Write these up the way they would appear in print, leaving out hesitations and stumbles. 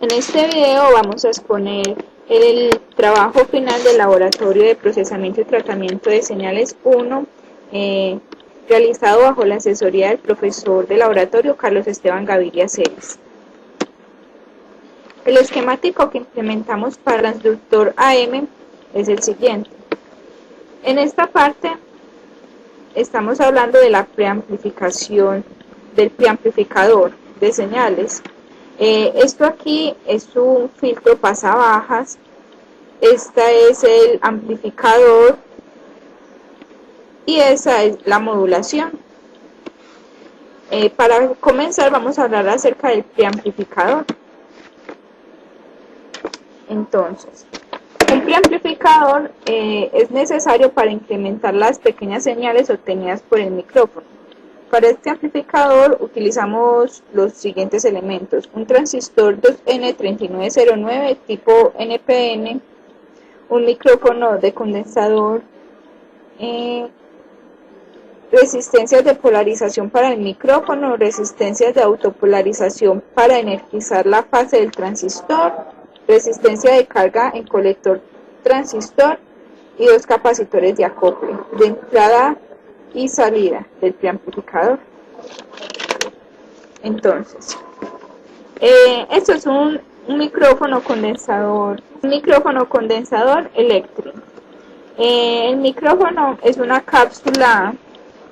En este video vamos a exponer el trabajo final del Laboratorio de Procesamiento y Tratamiento de Señales 1, realizado bajo la asesoría del profesor de laboratorio Carlos Esteban Gaviria Celis. El esquemático que implementamos para el transductor AM es el siguiente. En esta parte estamos hablando de la preamplificación del preamplificador de señales. Esto aquí es un filtro pasabajas, este es el amplificador y esa es la modulación. Para comenzar vamos a hablar acerca del preamplificador. Entonces, un preamplificador es necesario para incrementar las pequeñas señales obtenidas por el micrófono. Para este amplificador utilizamos los siguientes elementos: un transistor 2N3909 tipo NPN, un micrófono de condensador, resistencias de polarización para el micrófono, resistencias de autopolarización para energizar la fase del transistor, resistencia de carga en colector transistor y dos capacitores de acople de entrada y salida del preamplificador. Entonces, esto es un micrófono condensador eléctrico. El micrófono es una cápsula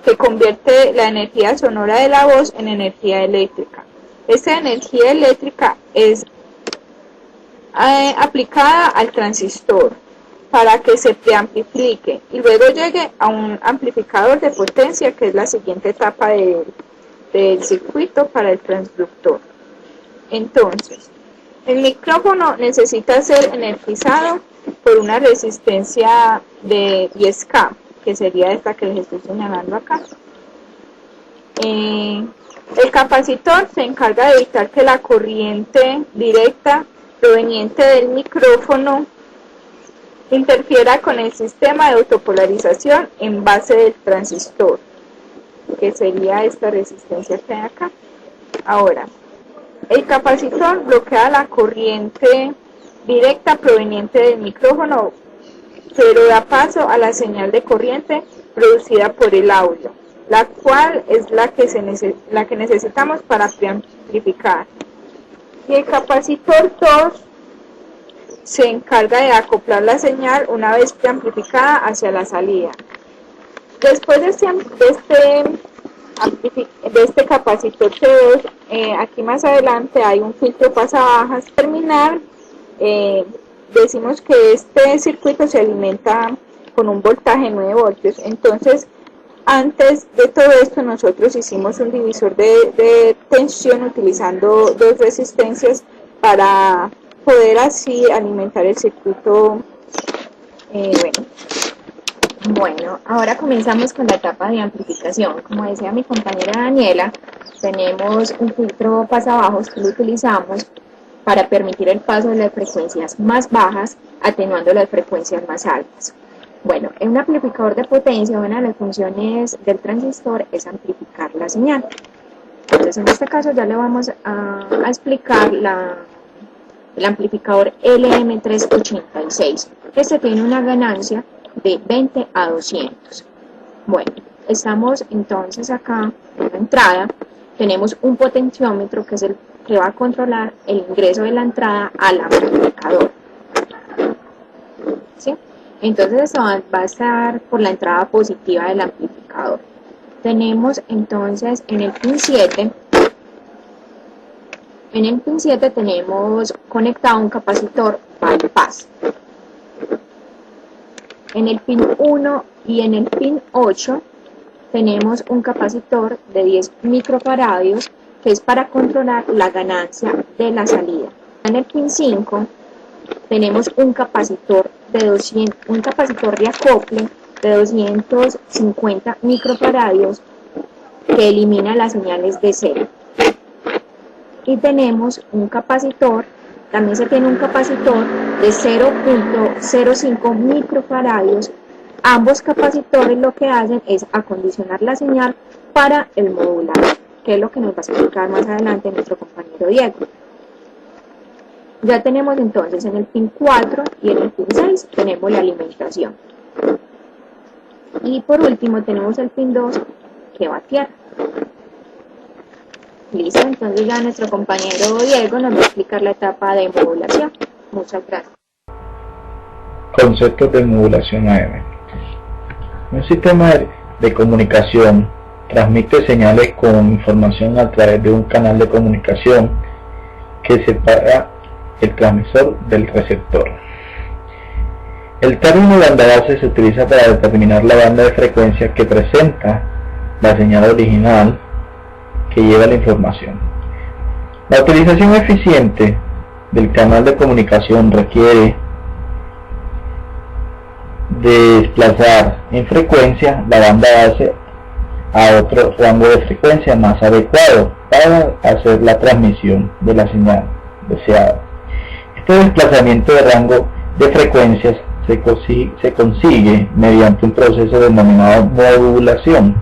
que convierte la energía sonora de la voz en energía eléctrica. Esta energía eléctrica es aplicada al transistor para que se preamplifique y luego llegue a un amplificador de potencia, que es la siguiente etapa del circuito para el transductor. Entonces, el micrófono necesita ser energizado por una resistencia de 10K, que sería esta que les estoy señalando acá. El capacitor se encarga de evitar que la corriente directa proveniente del micrófono interfiera con el sistema de autopolarización en base del transistor, que sería esta resistencia que hay acá. Ahora, el capacitor bloquea la corriente directa proveniente del micrófono, pero da paso a la señal de corriente producida por el audio, la cual es la que necesitamos para preamplificar. Y el capacitor 2 se encarga de acoplar la señal una vez preamplificada hacia la salida. Después de este capacitor C2, aquí más adelante hay un filtro pasabajas. Para terminar, decimos que este circuito se alimenta con un voltaje 9 voltios. Entonces, antes de todo esto, nosotros hicimos un divisor de tensión utilizando dos resistencias para poder así alimentar el circuito. Bueno, ahora comenzamos con la etapa de amplificación. Como decía mi compañera Daniela, tenemos un filtro pasabajos que lo utilizamos para permitir el paso de las frecuencias más bajas, atenuando las frecuencias más altas. Bueno, en un amplificador de potencia, una de las funciones del transistor es amplificar la señal. Entonces, en este caso ya le vamos a explicar el amplificador LM386. Este tiene una ganancia de 20 a 200. Bueno, estamos entonces acá en la entrada. Tenemos un potenciómetro que es el que va a controlar el ingreso de la entrada al amplificador. ¿Sí? Entonces esto va a estar por la entrada positiva del amplificador. Tenemos entonces en el pin 7. En el pin 7 tenemos conectado un capacitor bypass. En el pin 1 y en el pin 8 tenemos un capacitor de 10 microfaradios que es para controlar la ganancia de la salida. En el pin 5 tenemos un capacitor de acople de 250 microfaradios que elimina las señales de cero. Y tenemos un capacitor, también se tiene un capacitor de 0.05 microfaradios. Ambos capacitores lo que hacen es acondicionar la señal para el modulador, que es lo que nos va a explicar más adelante nuestro compañero Diego. Ya tenemos entonces en el pin 4 y en el pin 6 tenemos la alimentación. Y por último tenemos el pin 2 que va a tierra. Listo, entonces ya nuestro compañero Diego nos va a explicar la etapa de modulación. Muchas gracias. Conceptos de modulación AM. Un sistema de comunicación transmite señales con información a través de un canal de comunicación que separa el transmisor del receptor. El término banda base se utiliza para determinar la banda de frecuencia que presenta la señal original que lleva la información. La utilización eficiente del canal de comunicación requiere de desplazar en frecuencia la banda base a otro rango de frecuencia más adecuado para hacer la transmisión de la señal deseada. Este desplazamiento de rango de frecuencias se consigue mediante un proceso denominado modulación,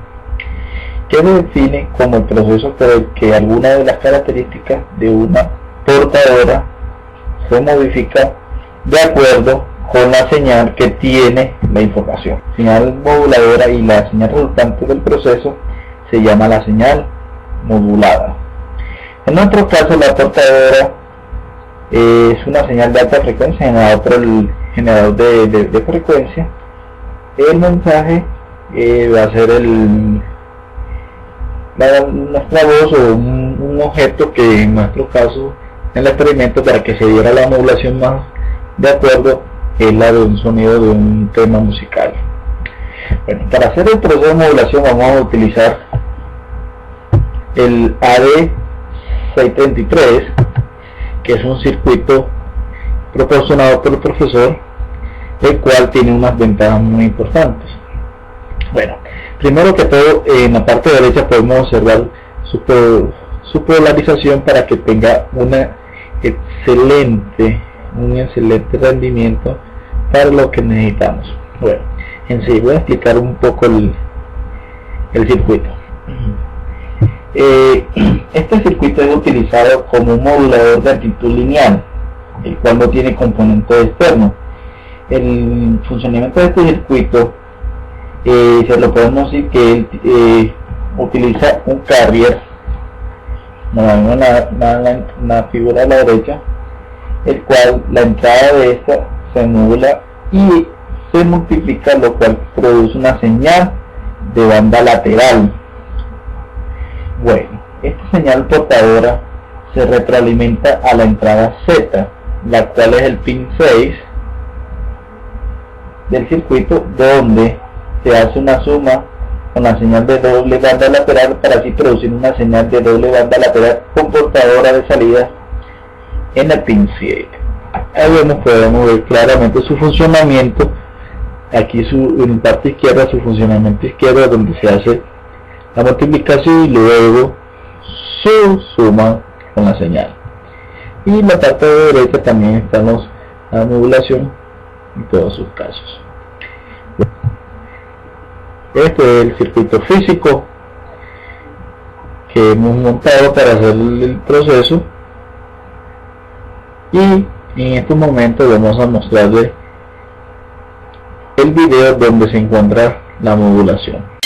que se define como el proceso por el que alguna de las características de una portadora se modifica de acuerdo con la señal que tiene la información. La señal moduladora y la señal resultante del proceso se llama la señal modulada. En nuestro caso, la portadora es una señal de alta frecuencia, en el otro el generador de frecuencia. El mensaje va a ser nuestra voz o un objeto que en nuestro caso en el experimento, para que se diera la modulación más de acuerdo, es la de un sonido de un tema musical. Bueno, para hacer el proceso de modulación vamos a utilizar el AD633, que es un circuito proporcionado por el profesor, el cual tiene unas ventajas muy importantes. Bueno, primero que todo, en la parte derecha podemos observar su polarización para que tenga un excelente rendimiento para lo que necesitamos. Bueno, en sí voy a explicar un poco el circuito. Este circuito es utilizado como un modulador de amplitud lineal, el cual no tiene componentes externos. El funcionamiento de este circuito se lo podemos decir que él utiliza un carrier, una figura a la derecha, el cual la entrada de esta se modula y se multiplica, lo cual produce una señal de banda lateral. Bueno, esta señal portadora se retroalimenta a la entrada Z, la cual es el pin 6 del circuito, donde se hace una suma con la señal de doble banda lateral para así producir una señal de doble banda lateral con portadora de salida en el pin 7. Ahí podemos ver claramente su funcionamiento. Aquí en la parte izquierda, su funcionamiento izquierdo, donde se hace la multiplicación y luego su suma con la señal. Y en la parte de derecha también estamos la modulación en todos sus casos. Este es el circuito físico que hemos montado para hacer el proceso, y en este momento vamos a mostrarles el video donde se encuentra la modulación.